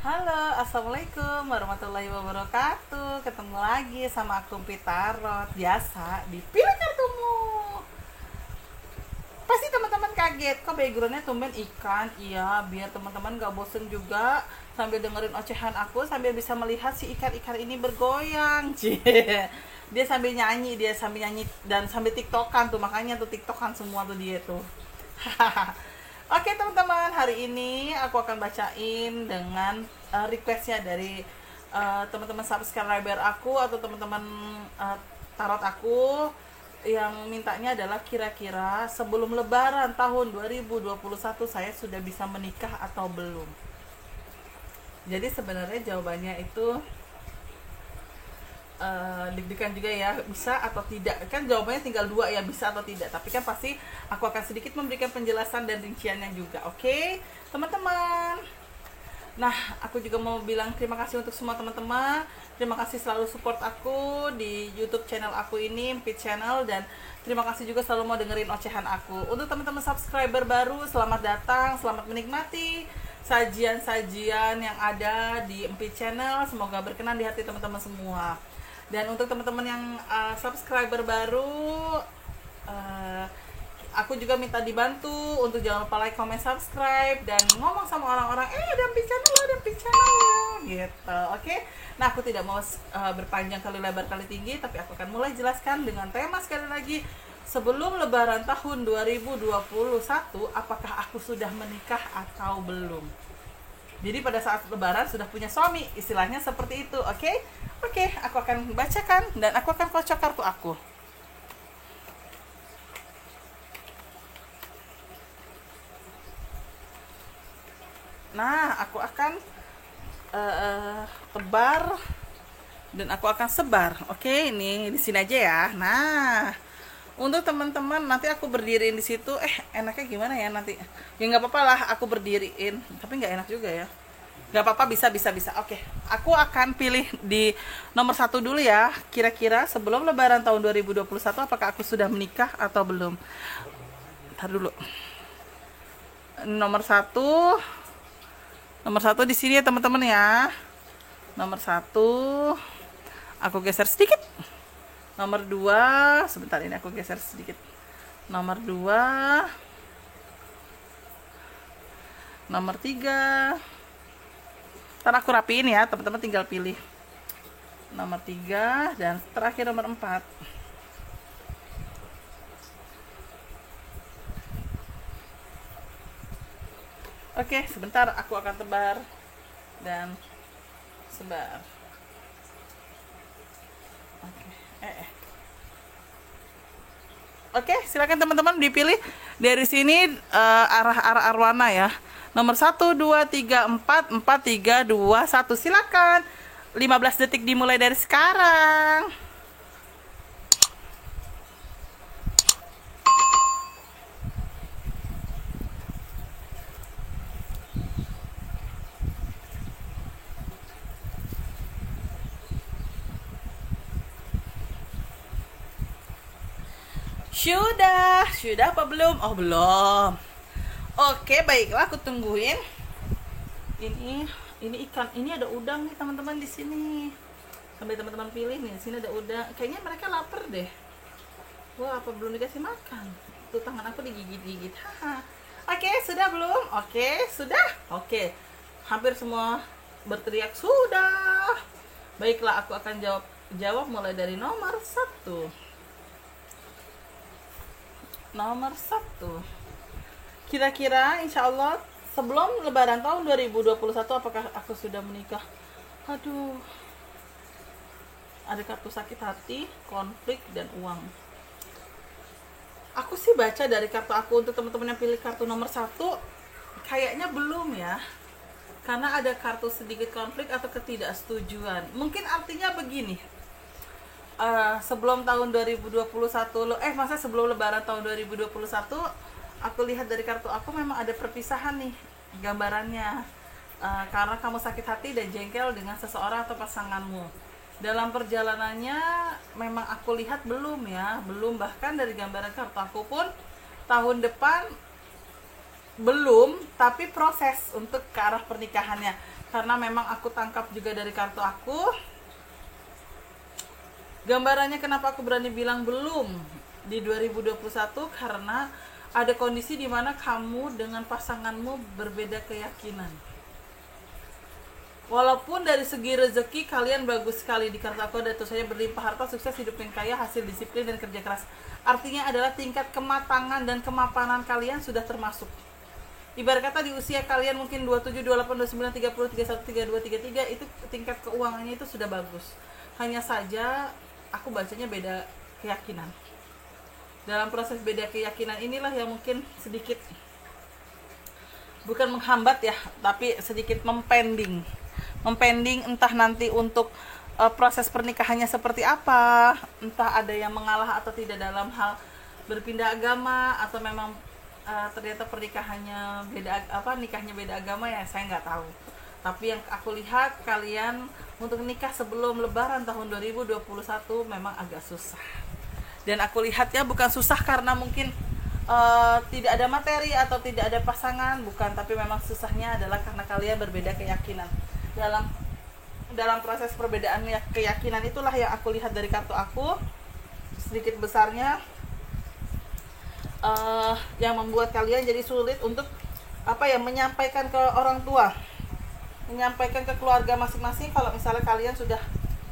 Halo, assalamualaikum warahmatullahi wabarakatuh. Ketemu lagi sama aku Pitarot. Biasa di Pilih Kartumu. Pasti teman-teman kaget, kok backgroundnya tumben ikan. Iya, biar teman-teman gak bosen juga sambil dengerin ocehan aku, sambil bisa melihat si ikan-ikan ini bergoyang. Cie. Dia sambil nyanyi dan sambil tiktokan tuh, makanya tuh tiktokan semua tuh dia tuh. Oke teman-teman, hari ini aku akan bacain dengan requestnya dari teman-teman subscriber aku atau teman-teman tarot aku yang mintanya adalah kira-kira sebelum lebaran tahun 2021 saya sudah bisa menikah atau belum. Jadi sebenarnya jawabannya itu deg-degan juga ya, bisa atau tidak. Kan jawabannya tinggal dua ya, bisa atau tidak. Tapi kan pasti aku akan sedikit memberikan penjelasan dan rinciannya juga. Oke, teman-teman. Nah, aku juga mau bilang terima kasih untuk semua teman-teman. Terima kasih selalu support aku di YouTube channel aku ini, Pit Channel, dan terima kasih juga selalu mau dengerin ocehan aku. Untuk teman-teman subscriber baru, selamat datang, selamat menikmati sajian-sajian yang ada di Empit Channel. Semoga berkenan di hati teman-teman semua. Dan untuk teman-teman yang subscriber baru, aku juga minta dibantu untuk jangan lupa like, comment, subscribe, dan ngomong sama orang-orang, ada Empit Channel loh, ada Empit Channel loh, gitu. Oke. Nah, aku tidak mau berpanjang kali lebar kali tinggi, tapi aku akan mulai jelaskan dengan tema sekali lagi. Sebelum lebaran tahun 2021, apakah aku sudah menikah atau belum? Jadi pada saat lebaran sudah punya suami, istilahnya seperti itu, oke? Oke, aku akan bacakan dan aku akan kocok kartu aku. Nah, aku akan tebar dan aku akan sebar. Oke, ini di sini aja ya. Nah, untuk teman-teman nanti aku berdiriin di situ. Enaknya gimana ya nanti? Ya nggak apa-apa lah, aku berdiriin. Tapi nggak enak juga ya. Nggak apa-apa, bisa. Oke, aku akan pilih di nomor 1 dulu ya. Kira-kira sebelum Lebaran tahun 2021, apakah aku sudah menikah atau belum? Ntar dulu. Nomor 1. Nomor 1 di sini ya teman-teman ya. Nomor 1. Aku geser sedikit. Nomor 2, sebentar ini aku geser sedikit. Nomor 2. Nomor 3. Ntar aku rapiin ya, teman-teman tinggal pilih. Nomor 3 dan terakhir nomor 4. Oke, sebentar aku akan tebar dan sebar. Oke, silakan teman-teman dipilih dari sini arah warna ya. Nomor 1, 2, 3, 4, 4, 3, 2, 1. Silakan. 15 detik dimulai dari sekarang. Sudah apa belum? Oh, belum. Oke, baiklah, aku tungguin. Ini ikan, ini ada udang nih teman-teman di sini. Sampai teman-teman pilih nih, di sini ada udang. Kayaknya mereka lapar deh. Wah, apa belum dikasih makan? Tuh tangan aku digigit-gigit. Oke, sudah belum? Oke, sudah. Oke. Hampir semua berteriak sudah. Baiklah, aku akan jawab mulai dari nomor 1. Nomor 1. Kira-kira insya Allah sebelum lebaran tahun 2021 apakah aku sudah menikah? Aduh. Ada kartu sakit hati, konflik, dan uang. Aku sih baca dari kartu aku, untuk teman-teman yang pilih kartu nomor 1, kayaknya belum ya. Karena ada kartu sedikit konflik atau ketidaksetujuan. Mungkin artinya begini. Sebelum tahun 2021, masa sebelum lebaran tahun 2021, aku lihat dari kartu aku memang ada perpisahan nih gambarannya. Karena kamu sakit hati dan jengkel dengan seseorang atau pasanganmu. Dalam perjalanannya memang aku lihat belum ya, belum, bahkan dari gambaran kartu aku pun tahun depan belum, tapi proses untuk ke arah pernikahannya. Karena memang aku tangkap juga dari kartu aku. Gambarannya kenapa aku berani bilang belum di 2021, karena ada kondisi di mana kamu dengan pasanganmu berbeda keyakinan. Walaupun dari segi rezeki kalian bagus sekali, di kartu aku ada tulisannya berlimpah harta, sukses, hidup yang kaya, hasil disiplin dan kerja keras. Artinya adalah tingkat kematangan dan kemapanan kalian sudah termasuk. Ibarat kata di usia kalian mungkin 27, 28, 29, 30, 31, 32, 33, itu tingkat keuangannya itu sudah bagus. Hanya saja aku bacanya beda keyakinan. Dalam proses beda keyakinan inilah yang mungkin sedikit, bukan menghambat ya, tapi sedikit mempending entah nanti untuk proses pernikahannya seperti apa, entah ada yang mengalah atau tidak dalam hal berpindah agama, atau memang ternyata pernikahannya nikahnya beda agama, ya saya nggak tahu. Tapi yang aku lihat, kalian untuk nikah sebelum lebaran tahun 2021 memang agak susah. Dan aku lihat ya, bukan susah karena mungkin tidak ada materi atau tidak ada pasangan, bukan, tapi memang susahnya adalah karena kalian berbeda keyakinan. Dalam proses perbedaan keyakinan itulah yang aku lihat dari kartu aku, sedikit besarnya yang membuat kalian jadi sulit untuk menyampaikan ke orang tua, menyampaikan ke keluarga masing-masing kalau misalnya kalian sudah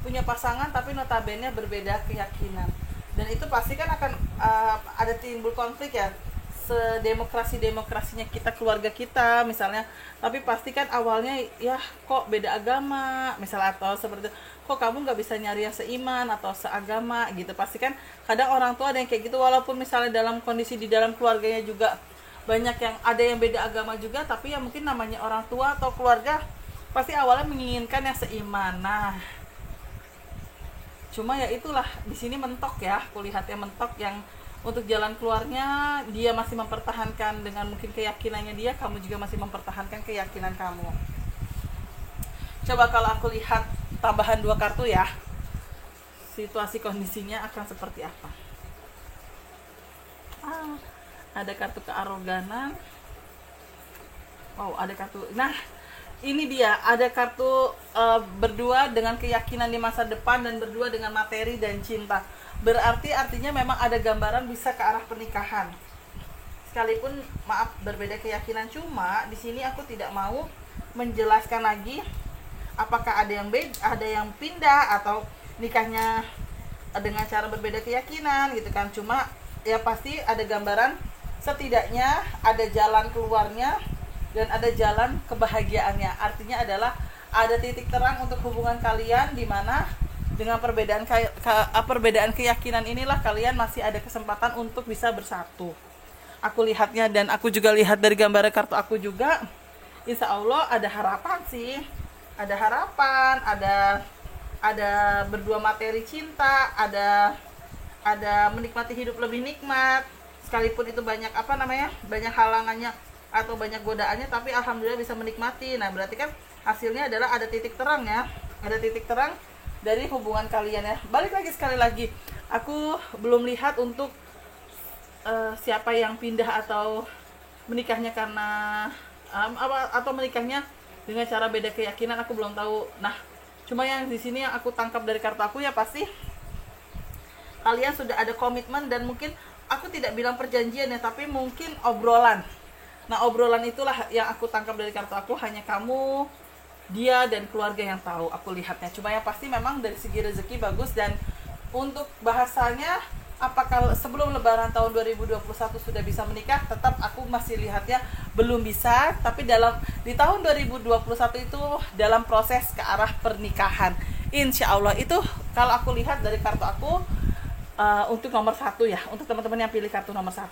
punya pasangan tapi notabene berbeda keyakinan. Dan itu pasti kan akan ada timbul konflik ya, sedemokrasinya kita, keluarga kita misalnya, tapi pasti kan awalnya ya kok beda agama misalnya, atau seperti itu, kok kamu nggak bisa nyari yang seiman atau seagama gitu. Pasti kan kadang orang tua ada yang kayak gitu, walaupun misalnya dalam kondisi di dalam keluarganya juga banyak yang ada yang beda agama juga, tapi ya mungkin namanya orang tua atau keluarga pasti awalnya menginginkan yang seiman. Nah, cuma ya itulah, di sini mentok ya, aku lihatnya mentok, yang untuk jalan keluarnya dia masih mempertahankan dengan mungkin keyakinannya dia, kamu juga masih mempertahankan keyakinan kamu. Coba kalau aku lihat tambahan 2 kartu ya, situasi kondisinya akan seperti apa. Ada kartu kearoganan. Ada kartu, nah ini dia, ada kartu berdua dengan keyakinan di masa depan dan berdua dengan materi dan cinta. Berarti artinya memang ada gambaran bisa ke arah pernikahan. Sekalipun maaf berbeda keyakinan, cuma di sini aku tidak mau menjelaskan lagi apakah ada yang pindah atau nikahnya dengan cara berbeda keyakinan gitu kan. Cuma ya pasti ada gambaran, setidaknya ada jalan keluarnya dan ada jalan kebahagiaannya. Artinya adalah ada titik terang untuk hubungan kalian, di mana dengan perbedaan keyakinan inilah kalian masih ada kesempatan untuk bisa bersatu. Aku lihatnya, dan aku juga lihat dari gambar kartu aku juga, insya Allah ada harapan sih, ada harapan, ada berdua materi cinta, ada menikmati hidup lebih nikmat, sekalipun itu banyak banyak halangannya atau banyak godaannya, tapi alhamdulillah bisa menikmati. Nah, berarti kan hasilnya adalah ada titik terang ya, ada titik terang dari hubungan kalian ya. Balik lagi, sekali lagi, aku belum lihat untuk siapa yang pindah atau menikahnya karena atau menikahnya dengan cara beda keyakinan, aku belum tahu. Nah, cuma yang di sini yang aku tangkap dari kartu aku ya, pasti kalian sudah ada komitmen, dan mungkin aku tidak bilang perjanjian ya, tapi mungkin obrolan. Nah, obrolan itulah yang aku tangkap dari kartu aku, hanya kamu, dia, dan keluarga yang tahu, aku lihatnya. Cuma yang pasti memang dari segi rezeki bagus, dan untuk bahasanya apakah sebelum lebaran tahun 2021 sudah bisa menikah, tetap aku masih lihatnya belum bisa, tapi di tahun 2021 itu dalam proses ke arah pernikahan, insya Allah. Itu kalau aku lihat dari kartu aku untuk nomor 1 ya, untuk teman-teman yang pilih kartu nomor 1.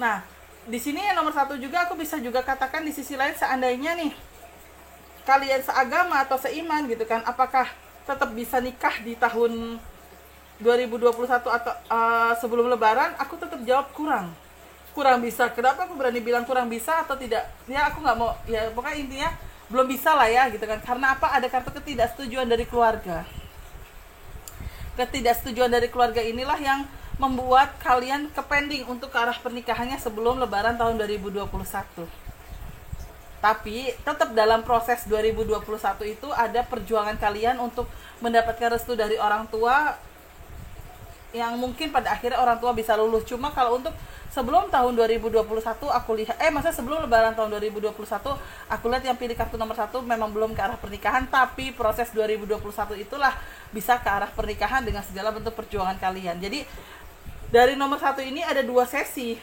Nah, di sini yang nomor 1 juga aku bisa juga katakan di sisi lain, seandainya nih kalian seagama atau seiman gitu kan, apakah tetap bisa nikah di tahun 2021 atau sebelum lebaran? Aku tetap jawab kurang bisa. Kenapa aku berani bilang kurang bisa atau tidak? Ya aku nggak mau, ya pokoknya intinya belum bisa lah ya gitu kan. Karena apa? Ada kartu ketidaksetujuan dari keluarga. Ketidaksetujuan dari keluarga inilah yang membuat kalian ke pending untuk ke arah pernikahannya sebelum lebaran tahun 2021. Tapi tetap dalam proses 2021 itu ada perjuangan kalian untuk mendapatkan restu dari orang tua, yang mungkin pada akhirnya orang tua bisa lulus. Cuma kalau untuk sebelum tahun 2021 aku lihat, sebelum lebaran tahun 2021 aku lihat yang pilih kartu nomor 1 memang belum ke arah pernikahan, tapi proses 2021 itulah bisa ke arah pernikahan dengan segala bentuk perjuangan kalian. Jadi dari nomor 1 ini ada 2 sesi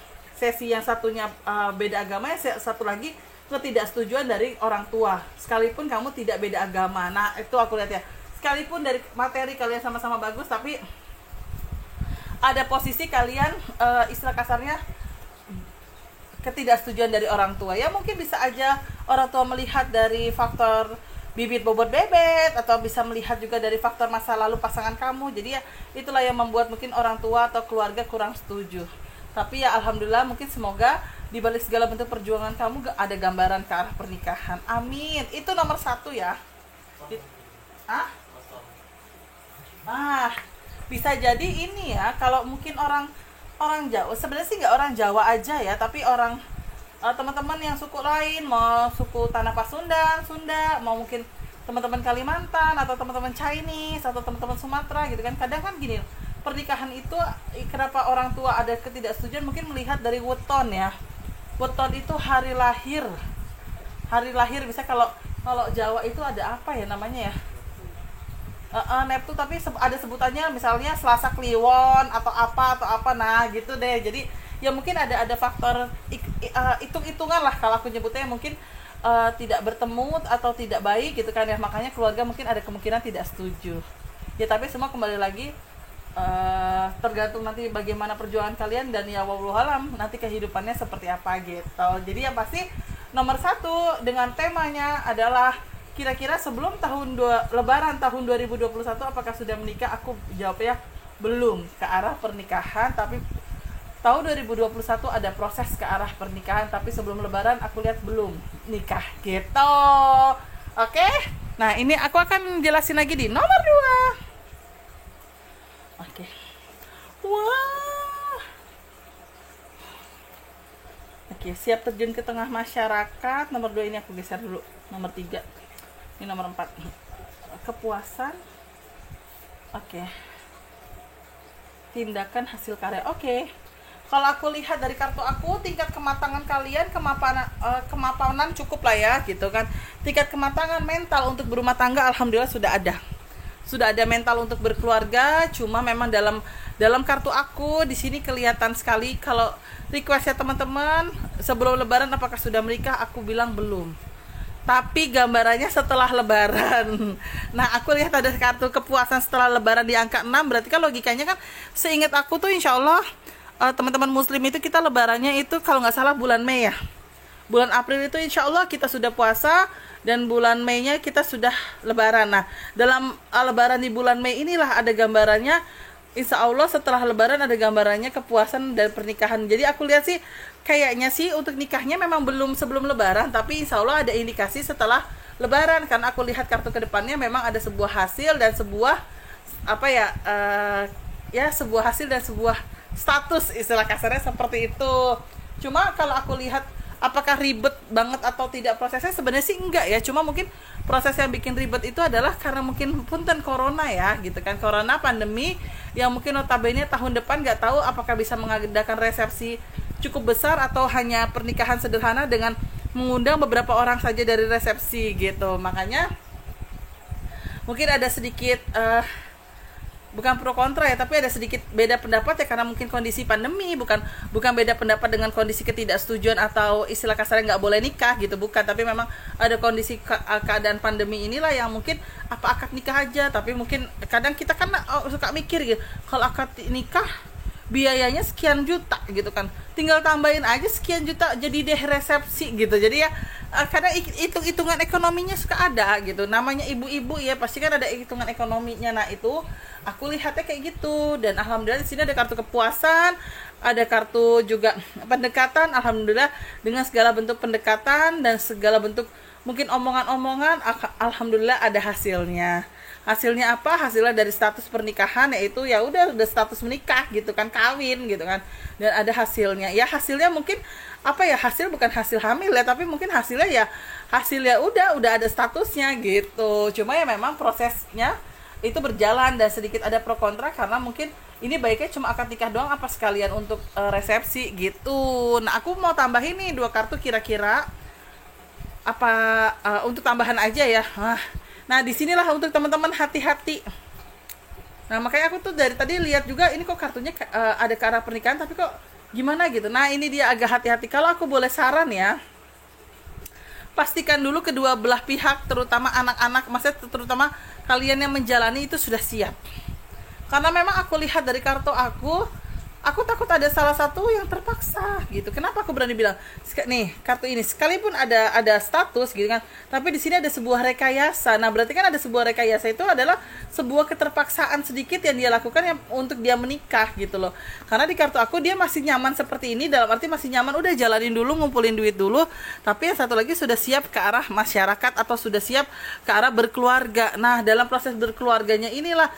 yang satunya beda agama, yang satu lagi ketidaksetujuan dari orang tua, sekalipun kamu tidak beda agama. Nah itu aku lihat ya, sekalipun dari materi kalian sama-sama bagus, tapi ada posisi kalian istilah kasarnya ketidaksetujuan dari orang tua. Ya mungkin bisa aja orang tua melihat dari faktor bibit bobot bebet, atau bisa melihat juga dari faktor masa lalu pasangan kamu. Jadi ya itulah yang membuat mungkin orang tua atau keluarga kurang setuju. Tapi ya alhamdulillah, mungkin semoga di balik segala bentuk perjuangan kamu ada gambaran ke arah pernikahan. Amin. Itu nomor 1 ya. Bisa jadi ini ya, kalau mungkin orang Jawa, sebenarnya sih nggak orang Jawa aja ya, tapi orang teman-teman yang suku lain, mau suku Tanah Pasundan, Sunda, mau mungkin teman-teman Kalimantan, atau teman-teman Chinese, atau teman-teman Sumatera gitu kan. Kadang kan gini, pernikahan itu kenapa orang tua ada ketidaksetujuan, mungkin melihat dari weton ya. Weton itu hari lahir. Bisa kalau Jawa itu ada apa ya namanya ya? Neptu, tapi ada sebutannya misalnya Selasa Kliwon atau apa, nah gitu deh. Jadi ya mungkin ada faktor hitung-hitungan lah kalau aku nyebutnya, mungkin tidak bertemu atau tidak baik gitu kan ya, makanya keluarga mungkin ada kemungkinan tidak setuju ya. Tapi semua kembali lagi tergantung nanti bagaimana perjuangan kalian, dan ya wallahualam nanti kehidupannya seperti apa gitu. Jadi yang pasti nomor 1 dengan temanya adalah kira-kira sebelum lebaran tahun 2021 apakah sudah menikah? Aku jawabnya belum ke arah pernikahan, tapi tahun 2021 ada proses ke arah pernikahan, tapi sebelum lebaran aku lihat belum nikah gitu. Oke? Nah, ini aku akan jelasin lagi di nomor 2. Oke. Wah. Oke, siap terjun ke tengah masyarakat. Nomor 2 ini aku geser dulu. Nomor 3. Ini nomor 4. Kepuasan. Oke. Tindakan hasil karya. Oke. Kalau aku lihat dari kartu aku, tingkat kematangan kalian, kemapanan cukup lah ya gitu kan. Tingkat kematangan mental untuk berumah tangga alhamdulillah sudah ada. Sudah ada mental untuk berkeluarga, cuma memang dalam kartu aku di sini kelihatan sekali kalau requestnya teman-teman sebelum lebaran apakah sudah menikah, aku bilang belum. Tapi gambarannya setelah lebaran. Nah, aku lihat ada kartu kepuasan setelah lebaran di angka 6, berarti kan logikanya kan seingat aku tuh insya Allah teman-teman muslim itu kita lebarannya itu kalau nggak salah bulan Mei ya. Bulan April itu insya Allah kita sudah puasa, dan bulan Mei-nya kita sudah lebaran. Nah, dalam lebaran di bulan Mei inilah ada gambarannya, insya Allah setelah lebaran ada gambarannya kepuasan dan pernikahan. Jadi aku lihat sih kayaknya sih untuk nikahnya memang belum sebelum lebaran, tapi insya Allah ada indikasi setelah lebaran, karena aku lihat kartu ke depannya memang ada sebuah hasil dan sebuah sebuah hasil dan sebuah status, istilah kasarnya seperti itu. Cuma kalau aku lihat apakah ribet banget atau tidak prosesnya, sebenarnya sih enggak ya. Cuma mungkin proses yang bikin ribet itu adalah karena mungkin punten corona ya gitu kan, corona pandemi yang mungkin notabene tahun depan nggak tahu apakah bisa mengadakan resepsi cukup besar atau hanya pernikahan sederhana dengan mengundang beberapa orang saja dari resepsi gitu. Makanya mungkin ada sedikit bukan pro kontra ya, tapi ada sedikit beda pendapat ya, karena mungkin kondisi pandemi, bukan beda pendapat dengan kondisi ketidaksetujuan atau istilah kasarnya nggak boleh nikah gitu, bukan, tapi memang ada kondisi keadaan pandemi inilah yang mungkin apa akad nikah aja. Tapi mungkin kadang kita kan suka mikir gitu, kalau akad nikah biayanya sekian juta gitu kan, tinggal tambahin aja sekian juta jadi deh resepsi gitu. Jadi ya kadang hitung-hitungan ekonominya suka ada gitu, namanya ibu-ibu ya pasti kan ada hitungan ekonominya. Nah itu aku lihatnya kayak gitu, dan alhamdulillah di sini ada kartu kepuasan, ada kartu juga pendekatan. Alhamdulillah dengan segala bentuk pendekatan dan segala bentuk mungkin omongan-omongan, alhamdulillah ada hasilnya. Hasilnya apa? Hasilnya dari status pernikahan, yaitu ya udah status menikah gitu kan, kawin gitu kan. Dan ada hasilnya. Ya hasilnya mungkin apa ya, hasil bukan hasil hamil ya, tapi mungkin hasilnya ya hasilnya udah ada statusnya gitu. Cuma ya memang prosesnya itu berjalan dan sedikit ada pro kontra, karena mungkin ini baiknya cuma akad nikah doang apa sekalian untuk resepsi gitu. Nah aku mau tambahin nih 2 kartu kira-kira apa untuk tambahan aja ya. Nah disinilah untuk teman-teman hati-hati. Nah makanya aku tuh dari tadi lihat juga ini kok kartunya ada ke arah pernikahan tapi kok gimana gitu. Nah ini dia agak hati-hati. Kalau aku boleh saran ya, pastikan dulu kedua belah pihak, terutama anak-anak, maksudnya terutama kalian yang menjalani itu sudah siap. Karena memang aku lihat dari kartu aku takut ada salah satu yang terpaksa gitu. Kenapa aku berani bilang nih kartu ini sekalipun ada status gitu kan, tapi di sini ada sebuah rekayasa. Nah berarti kan ada sebuah rekayasa, itu adalah sebuah keterpaksaan sedikit yang dia lakukan yang untuk dia menikah gitu loh. Karena di kartu aku dia masih nyaman seperti ini, dalam arti masih nyaman, udah jalanin dulu, ngumpulin duit dulu, tapi yang satu lagi sudah siap ke arah masyarakat atau sudah siap ke arah berkeluarga. Nah dalam proses berkeluarganya inilah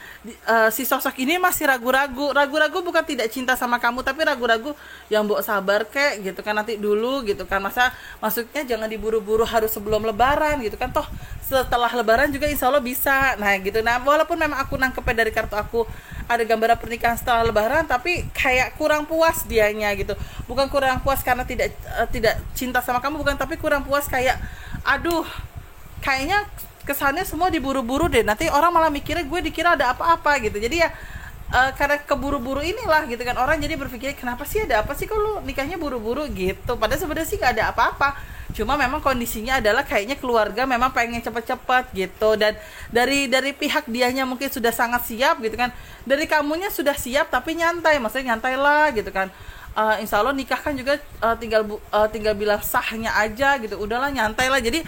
si sosok ini masih ragu-ragu bukan tidak cinta sama kamu, tapi ragu-ragu yang mbok sabar kek gitu kan, nanti dulu gitu kan. Maksudnya jangan diburu-buru harus sebelum lebaran gitu kan, toh setelah lebaran juga insya Allah bisa. Nah gitu. Nah walaupun memang aku nangkepnya dari kartu aku ada gambaran pernikahan setelah lebaran, tapi kayak kurang puas dianya gitu. Bukan kurang puas karena tidak cinta sama kamu, bukan, tapi kurang puas kayak aduh kayaknya kesannya semua diburu-buru deh, nanti orang malah mikirnya gue dikira ada apa-apa gitu. Jadi ya karena keburu-buru inilah gitu kan, orang jadi berpikir kenapa sih, ada apa sih kok lu nikahnya buru-buru gitu, padahal sebenarnya sih gak ada apa-apa, cuma memang kondisinya adalah kayaknya keluarga memang pengen cepet-cepet gitu. Dan dari pihak dianya mungkin sudah sangat siap gitu kan, dari kamunya sudah siap tapi nyantai, maksudnya nyantai lah gitu kan. Insya Allah nikah kan juga tinggal bilang sahnya aja gitu, udahlah nyantai lah. Jadi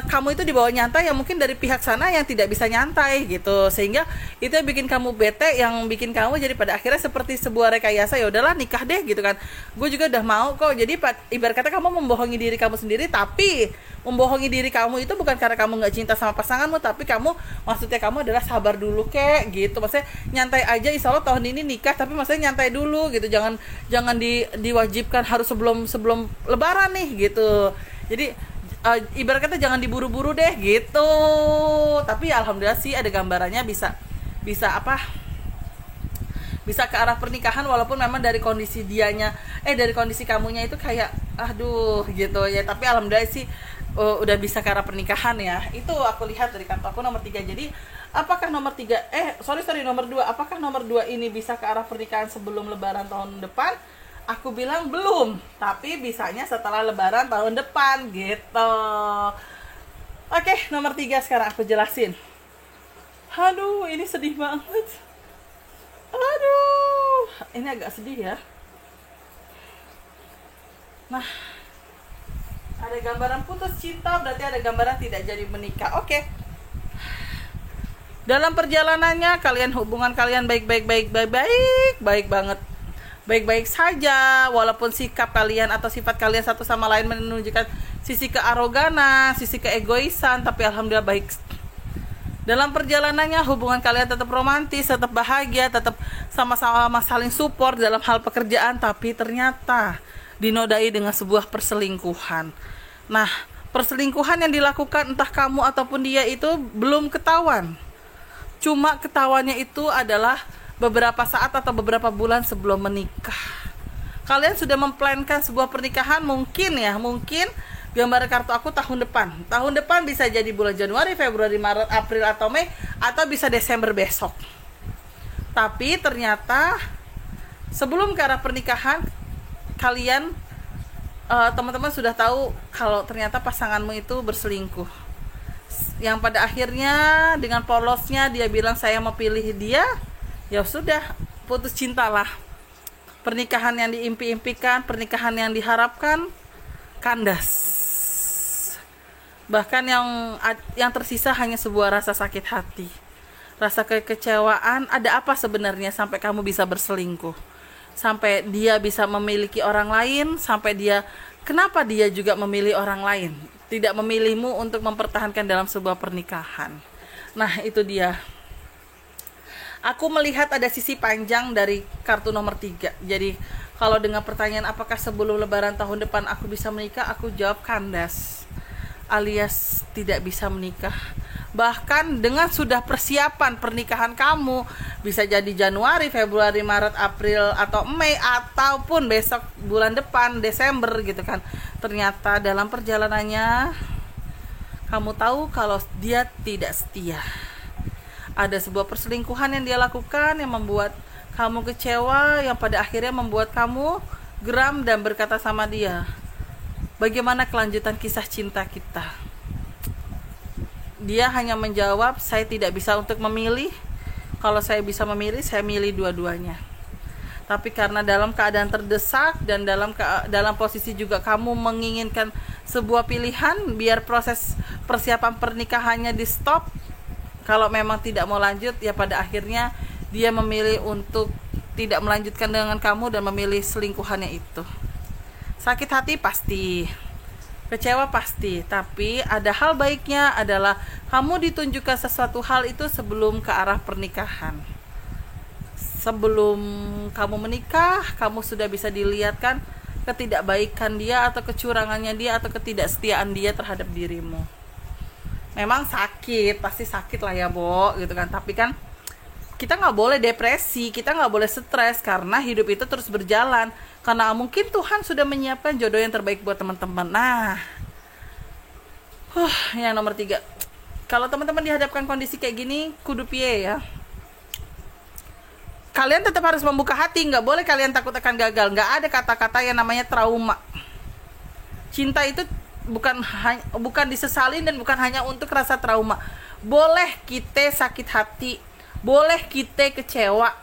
kamu itu dibawa nyantai, yang mungkin dari pihak sana yang tidak bisa nyantai gitu, sehingga itu yang bikin kamu bete, yang bikin kamu jadi pada akhirnya seperti sebuah rekayasa, ya udahlah nikah deh gitu kan, gue juga udah mau kok. Jadi ibarat kata kamu membohongi diri kamu sendiri, tapi membohongi diri kamu itu bukan karena kamu nggak cinta sama pasanganmu, tapi maksudnya kamu adalah sabar dulu kek gitu, maksudnya nyantai aja, insya Allah tahun ini nikah, tapi maksudnya nyantai dulu gitu, jangan diwajibkan harus sebelum lebaran nih gitu. Jadi ibarat kata jangan diburu-buru deh gitu. Tapi alhamdulillah sih ada gambarannya bisa ke arah pernikahan, walaupun memang dari kondisi dari kondisi kamunya itu kayak aduh gitu ya, tapi alhamdulillah sih udah bisa ke arah pernikahan ya. Itu aku lihat dari kartu aku nomor 3. Jadi apakah nomor 3 nomor 2, apakah nomor 2 ini bisa ke arah pernikahan sebelum lebaran tahun depan? Aku bilang belum, tapi bisanya setelah lebaran tahun depan gitu. Oke, nomor 3 sekarang aku jelasin. Aduh, ini sedih banget. Aduh, ini agak sedih ya. Nah, ada gambaran putus cinta, berarti ada gambaran tidak jadi menikah. Oke. Dalam perjalanannya hubungan kalian baik banget. Baik-baik saja, walaupun sikap kalian atau sifat kalian satu sama lain menunjukkan sisi kearoganan, sisi keegoisan, tapi alhamdulillah baik. Dalam perjalanannya hubungan kalian tetap romantis, tetap bahagia, tetap sama-sama saling support dalam hal pekerjaan, tapi ternyata dinodai dengan sebuah perselingkuhan. Nah, perselingkuhan yang dilakukan entah kamu ataupun dia itu belum ketahuan. Cuma ketahuannya itu adalah beberapa saat atau beberapa bulan sebelum menikah. Kalian sudah memplankan sebuah pernikahan, mungkin gambar kartu aku tahun depan bisa jadi bulan Januari, Februari, Maret, April atau Mei, atau bisa Desember besok. Tapi ternyata sebelum ke arah pernikahan, kalian teman-teman sudah tahu kalau ternyata pasanganmu itu berselingkuh, yang pada akhirnya dengan polosnya dia bilang saya mau pilih dia. Ya sudah, putus cintalah. Pernikahan yang diimpi-impikan, pernikahan yang diharapkan kandas. Bahkan yang tersisa hanya sebuah rasa sakit hati, rasa kekecewaan. Ada apa sebenarnya sampai kamu bisa berselingkuh? Sampai dia bisa memiliki orang lain, kenapa dia juga memilih orang lain? Tidak memilihmu untuk mempertahankan dalam sebuah pernikahan. Nah, itu dia. Aku melihat ada sisi panjang dari kartu nomor 3. Jadi kalau dengan pertanyaan apakah sebelum lebaran tahun depan aku bisa menikah, aku jawab kandas, alias tidak bisa menikah. Bahkan dengan sudah persiapan pernikahan kamu, bisa jadi Januari, Februari, Maret, April, atau Mei, ataupun besok bulan depan Desember gitu kan. Ternyata dalam perjalanannya kamu tahu kalau dia tidak setia. Ada sebuah perselingkuhan yang dia lakukan yang membuat kamu kecewa, yang pada akhirnya membuat kamu geram dan berkata sama dia, bagaimana kelanjutan kisah cinta kita? Dia hanya menjawab, saya tidak bisa untuk memilih. Kalau saya bisa memilih, saya milih dua-duanya. Tapi karena dalam keadaan terdesak dan dalam posisi juga kamu menginginkan sebuah pilihan, biar proses persiapan pernikahannya di stop. Kalau memang tidak mau lanjut, ya pada akhirnya dia memilih untuk tidak melanjutkan dengan kamu dan memilih selingkuhannya itu. Sakit hati pasti, kecewa pasti, tapi ada hal baiknya adalah kamu ditunjukkan sesuatu hal itu sebelum ke arah pernikahan. Sebelum kamu menikah, kamu sudah bisa dilihatkan ketidakbaikan dia atau kecurangannya dia atau ketidaksetiaan dia terhadap dirimu. Memang sakit, pasti sakit lah ya Bo gitu kan. Tapi kan kita nggak boleh depresi, kita nggak boleh stres, karena hidup itu terus berjalan. Karena mungkin Tuhan sudah menyiapkan jodoh yang terbaik buat teman-teman. Nah, yang nomor 3, kalau teman-teman dihadapkan kondisi kayak gini, kudu piye ya. Kalian tetap harus membuka hati, nggak boleh kalian takut akan gagal. Nggak ada kata-kata yang namanya trauma. Cinta itu bukan disesalin dan bukan hanya untuk rasa trauma. Boleh kita sakit hati, boleh kita kecewa,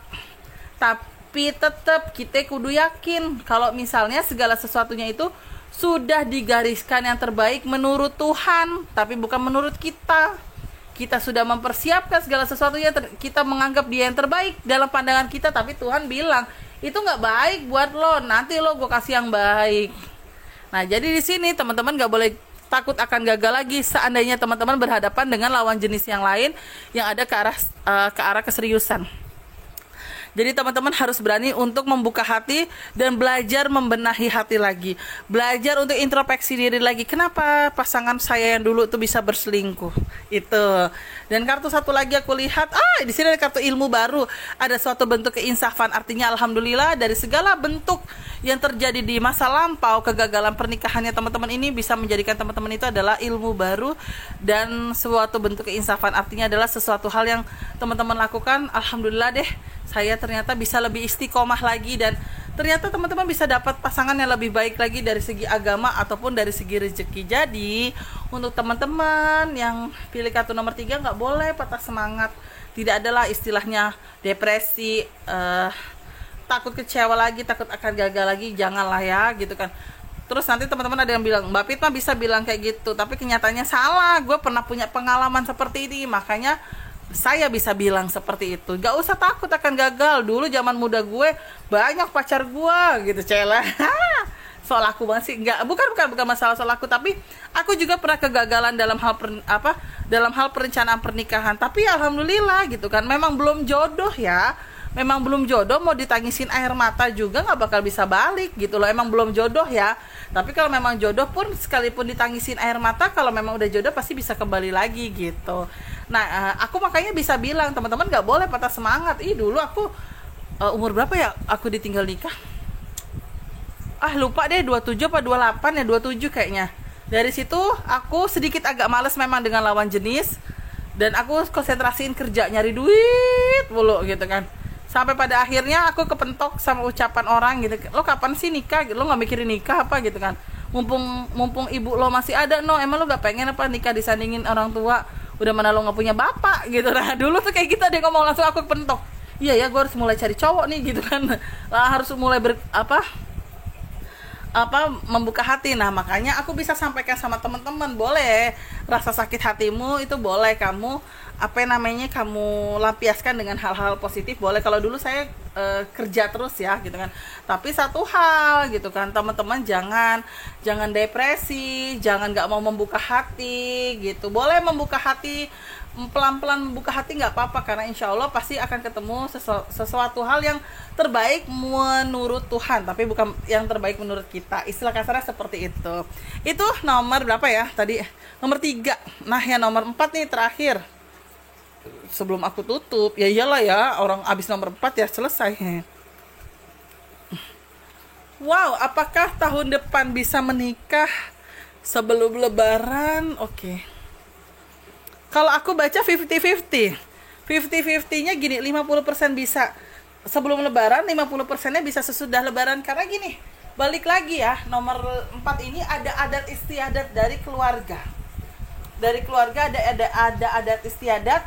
tapi tetap kita kudu yakin kalau misalnya segala sesuatunya itu sudah digariskan yang terbaik menurut Tuhan, tapi bukan menurut kita. Kita sudah mempersiapkan segala sesuatunya, kita menganggap dia yang terbaik dalam pandangan kita, tapi Tuhan bilang itu nggak baik buat lo, nanti lo gue kasih yang baik. Nah, jadi di sini teman-teman gak boleh takut akan gagal lagi seandainya teman-teman berhadapan dengan lawan jenis yang lain yang ada ke arah keseriusan. Jadi teman-teman harus berani untuk membuka hati dan belajar membenahi hati lagi. Belajar untuk introspeksi diri lagi. Kenapa pasangan saya yang dulu tuh bisa berselingkuh? Itu. Dan kartu satu lagi aku lihat, di sini ada kartu ilmu baru. Ada suatu bentuk keinsafan. Artinya alhamdulillah dari segala bentuk yang terjadi di masa lampau, kegagalan pernikahannya teman-teman ini bisa menjadikan teman-teman itu adalah ilmu baru dan suatu bentuk keinsafan. Artinya adalah sesuatu hal yang teman-teman lakukan, alhamdulillah deh, saya ternyata bisa lebih istiqomah lagi dan ternyata teman-teman bisa dapat pasangan yang lebih baik lagi dari segi agama ataupun dari segi rezeki. Jadi untuk teman-teman yang pilih kartu nomor 3 nggak boleh patah semangat. Tidak adalah istilahnya depresi, takut kecewa lagi, takut akan gagal lagi, janganlah ya gitu kan. Terus nanti teman-teman ada yang bilang, Mbak Pit mah bisa bilang kayak gitu, tapi kenyataannya salah. Gue pernah punya pengalaman seperti ini, makanya saya bisa bilang seperti itu. Gak usah takut akan gagal. Dulu zaman muda gue banyak pacar gue gitu, cela. Soal aku banget sih, nggak, bukan masalah soal aku, tapi aku juga pernah kegagalan dalam hal perencanaan pernikahan. Tapi alhamdulillah gitu kan, memang belum jodoh ya. Memang belum jodoh, mau ditangisin air mata juga nggak bakal bisa balik gitu loh. Emang belum jodoh ya. Tapi kalau memang jodoh pun sekalipun ditangisin air mata, kalau memang udah jodoh pasti bisa kembali lagi gitu. Nah, aku makanya bisa bilang teman-teman nggak boleh patah semangat. Dulu aku umur berapa ya aku ditinggal nikah? Lupa deh, 27 apa 28 ya, 27 kayaknya. Dari situ aku sedikit agak males memang dengan lawan jenis, dan aku konsentrasiin kerja, nyari duit mulu gitu kan. Sampai pada akhirnya aku kepentok sama ucapan orang gitu, lo kapan sih nikah? Lo nggak mikirin nikah apa gitu kan? Mumpung ibu lo masih ada, no, emang lo nggak pengen apa nikah disandingin orang tua? Udah mana lo nggak punya bapak gitu. Nah dulu tuh kayak gitu deh ngomong, langsung aku kepentok. Iya ya, gue harus mulai cari cowok nih gitu kan. Harus mulai membuka hati. Nah makanya aku bisa sampaikan sama teman-teman, boleh rasa sakit hatimu itu boleh kamu apa namanya, kamu lampiaskan dengan hal-hal positif. Boleh, kalau dulu saya kerja terus ya gitu kan, tapi satu hal gitu kan teman-teman, jangan depresi, jangan nggak mau membuka hati gitu. Boleh membuka hati, pelan-pelan membuka hati nggak apa-apa, karena insya Allah pasti akan ketemu sesuatu hal yang terbaik menurut Tuhan, tapi bukan yang terbaik menurut kita. Istilah kasarnya seperti itu. Itu nomor berapa ya tadi? Nomor 3. Nah yang nomor 4 nih terakhir, sebelum aku tutup. Ya iyalah ya, orang abis nomor 4 ya selesai. Wow, apakah tahun depan bisa menikah sebelum lebaran? Oke. Kalau aku baca 50-50. 50-50-nya gini, 50% bisa sebelum lebaran, 50%-nya bisa sesudah lebaran. Karena gini, balik lagi ya, nomor 4 ini ada adat istiadat dari keluarga. Dari keluarga ada adat istiadat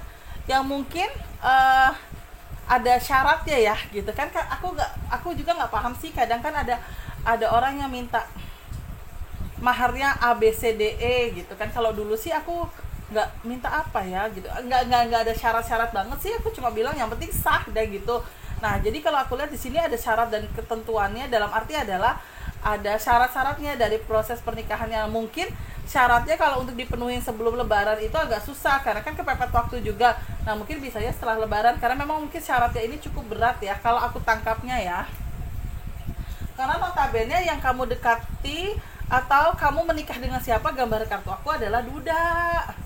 yang mungkin ada syaratnya ya gitu kan. Aku juga nggak paham sih, kadang kan ada orang yang minta maharnya A B C D E gitu kan. Kalau dulu sih aku nggak minta apa ya gitu, nggak ada syarat-syarat banget sih, aku cuma bilang yang penting sah deh gitu. Nah jadi kalau aku lihat di sini ada syarat dan ketentuannya, dalam arti adalah ada syarat-syaratnya dari proses pernikahan, yang mungkin syaratnya kalau untuk dipenuhi sebelum lebaran itu agak susah karena kan kepepet waktu juga. Nah mungkin bisanya setelah lebaran, karena memang mungkin syaratnya ini cukup berat ya kalau aku tangkapnya ya. Karena notabene yang kamu dekati atau kamu menikah dengan siapa, gambar kartu aku adalah duda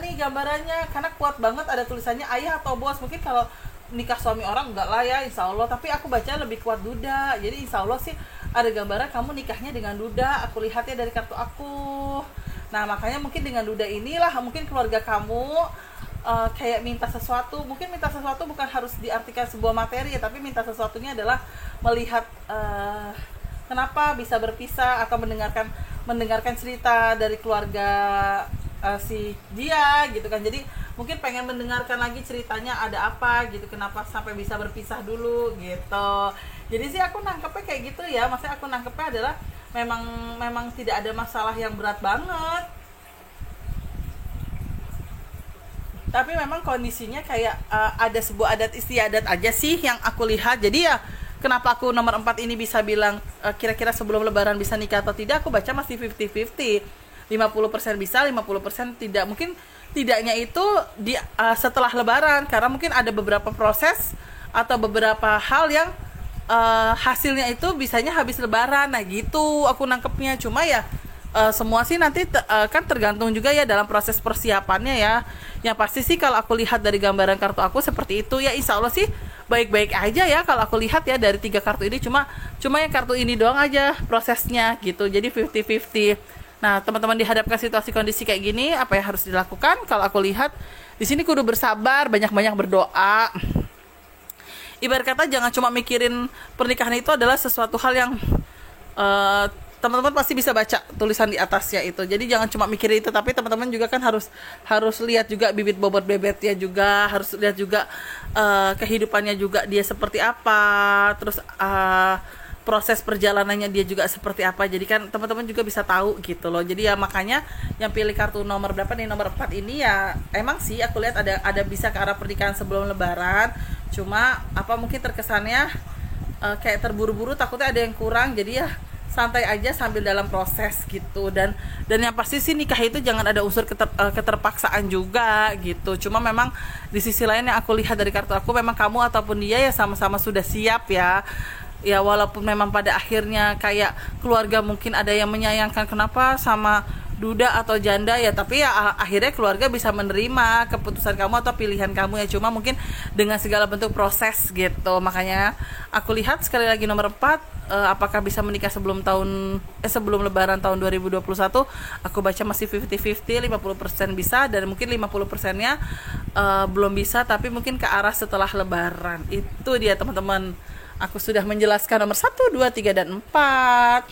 nih gambarannya, karena kuat banget ada tulisannya ayah atau bos. Mungkin kalau nikah suami orang enggak lah ya insya Allah, tapi aku baca lebih kuat duda. Jadi insya Allah sih ada gambaran kamu nikahnya dengan duda, aku lihatnya dari kartu aku. Nah makanya mungkin dengan duda inilah mungkin keluarga kamu kayak minta sesuatu. Mungkin minta sesuatu bukan harus diartikan sebuah materi ya, tapi minta sesuatunya adalah melihat kenapa bisa berpisah, atau mendengarkan cerita dari keluarga si dia gitu kan. Jadi mungkin pengen mendengarkan lagi ceritanya ada apa gitu, kenapa sampai bisa berpisah dulu gitu. Jadi sih aku nangkepnya kayak gitu ya. Maksudnya aku nangkepnya adalah memang tidak ada masalah yang berat banget, tapi memang kondisinya kayak ada sebuah adat istiadat aja sih yang aku lihat. Jadi ya kenapa aku nomor 4 ini bisa bilang kira-kira sebelum lebaran bisa nikah atau tidak, aku baca masih 50-50. 50% bisa, 50% tidak. Mungkin tidaknya itu setelah lebaran, karena mungkin ada beberapa proses atau beberapa hal yang hasilnya itu bisanya habis lebaran. Nah gitu aku nangkepnya. Cuma ya semua sih nanti kan tergantung juga ya dalam proses persiapannya ya. Yang pasti sih kalau aku lihat dari gambaran kartu aku seperti itu ya, insya Allah sih baik-baik aja ya kalau aku lihat ya dari 3 kartu ini. Cuma yang kartu ini doang aja prosesnya gitu. Jadi 50-50. Nah, teman-teman dihadapkan situasi kondisi kayak gini, apa yang harus dilakukan? Kalau aku lihat di sini kudu bersabar, banyak-banyak berdoa. Ibarat kata jangan cuma mikirin pernikahan itu adalah sesuatu hal yang teman-teman pasti bisa baca tulisan di atasnya itu. Jadi jangan cuma mikirin itu, tapi teman-teman juga kan harus lihat juga bibit bobot bebetnya juga, harus lihat juga kehidupannya juga dia seperti apa, terus proses perjalanannya dia juga seperti apa. Jadi kan teman-teman juga bisa tahu gitu loh. Jadi ya makanya yang pilih kartu nomor berapa nih, nomor 4 ini ya emang sih aku lihat ada bisa ke arah pernikahan sebelum lebaran. Cuma apa mungkin terkesannya kayak terburu-buru, takutnya ada yang kurang. Jadi ya santai aja sambil dalam proses gitu. Dan yang pasti sih nikah itu jangan ada unsur keterpaksaan juga gitu. Cuma memang di sisi lain yang aku lihat dari kartu aku, memang kamu ataupun dia ya sama-sama sudah siap ya. Ya walaupun memang pada akhirnya kayak keluarga mungkin ada yang menyayangkan kenapa sama duda atau janda ya, tapi ya akhirnya keluarga bisa menerima keputusan kamu atau pilihan kamu ya. Cuma mungkin dengan segala bentuk proses gitu. Makanya aku lihat sekali lagi nomor 4, apakah bisa menikah sebelum sebelum lebaran tahun 2021, aku baca masih 50-50, 50% bisa dan mungkin 50%-nya belum bisa, tapi mungkin ke arah setelah lebaran. Itu dia teman-teman. Aku sudah menjelaskan nomor 1, 2, 3, dan 4.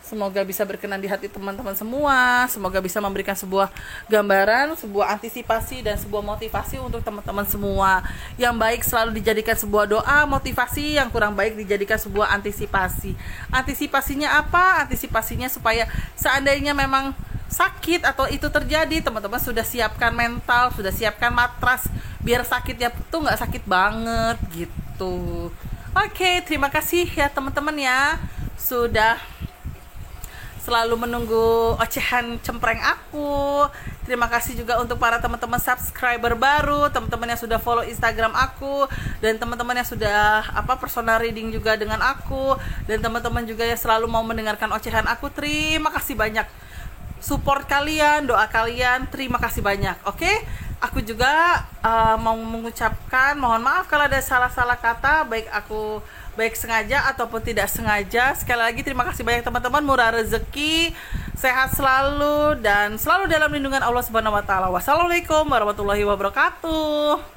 Semoga bisa berkenan di hati teman-teman semua. Semoga bisa memberikan sebuah gambaran, sebuah antisipasi, dan sebuah motivasi untuk teman-teman semua. Yang baik selalu dijadikan sebuah doa, motivasi. Yang kurang baik dijadikan sebuah antisipasi. Antisipasinya apa? Antisipasinya supaya seandainya memang sakit atau itu terjadi, teman-teman sudah siapkan mental, sudah siapkan matras biar sakitnya tuh nggak sakit banget gitu. Oke, terima kasih ya teman-teman ya sudah selalu menunggu ocehan cempreng aku. Terima kasih juga untuk para teman-teman subscriber baru, teman-teman yang sudah follow Instagram aku, dan teman-teman yang sudah personal reading juga dengan aku, dan teman-teman juga yang selalu mau mendengarkan ocehan aku. Terima kasih banyak support kalian, doa kalian, terima kasih banyak. Oke, aku juga mau mengucapkan mohon maaf kalau ada salah-salah kata, baik sengaja ataupun tidak sengaja. Sekali lagi terima kasih banyak teman-teman, murah rezeki, sehat selalu dan selalu dalam lindungan Allah Subhanahu wa taala. Wassalamualaikum warahmatullahi wabarakatuh.